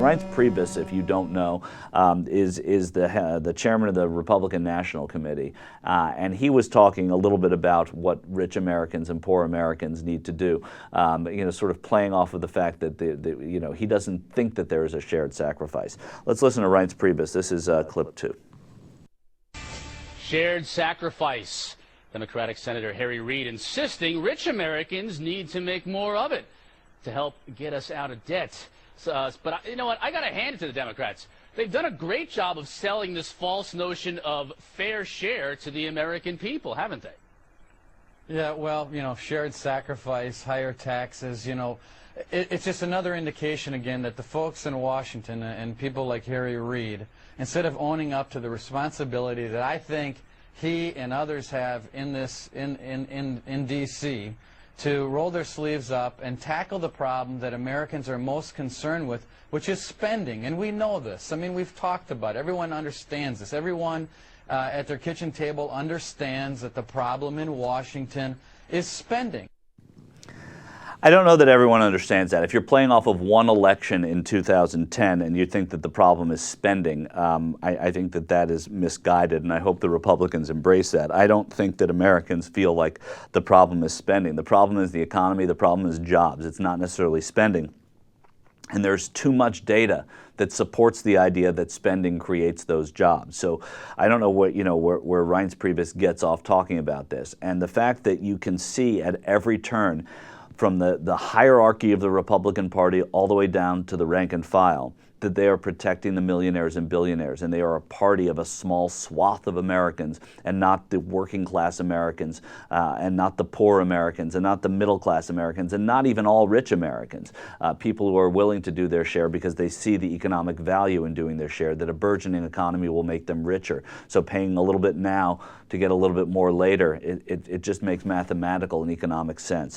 Reince Priebus, if you don't know, is the chairman of the Republican National Committee, and he was talking a little bit about what rich Americans and poor Americans need to do, sort of playing off of the fact that he doesn't think that there is a shared sacrifice. Let's listen to Reince Priebus. This is clip 2. Shared sacrifice. Democratic Senator Harry Reid insisting rich Americans need to make more of it to help get us out of debt. But you know what? I got to hand it to the Democrats. They've done a great job of selling this false notion of fair share to the American people, haven't they? Yeah, well, shared sacrifice, higher taxes, it's just another indication again that the folks in Washington and people like Harry Reid, instead of owning up to the responsibility that I think he and others have in D.C. to roll their sleeves up and tackle the problem that Americans are most concerned with, which is spending. And we know this. I mean, we've talked about it. Everyone understands this. Everyone at their kitchen table understands that the problem in Washington is spending. I don't know that everyone understands that. If you're playing off of one election in 2010 and you think that the problem is spending, I think that that is misguided, and I hope the Republicans embrace that. I don't think that Americans feel like the problem is spending. The problem is the economy. The problem is jobs. It's not necessarily spending. And there's too much data that supports the idea that spending creates those jobs. So I don't know where Reince Priebus gets off talking about this. And the fact that you can see at every turn, from the hierarchy of the Republican Party all the way down to the rank and file, that they are protecting the millionaires and billionaires, and they are a party of a small swath of Americans, and not the working class Americans, and not the poor Americans, and not the middle class Americans, and not even all rich Americans. People who are willing to do their share because they see the economic value in doing their share, that a burgeoning economy will make them richer. So paying a little bit now to get a little bit more later, it just makes mathematical and economic sense.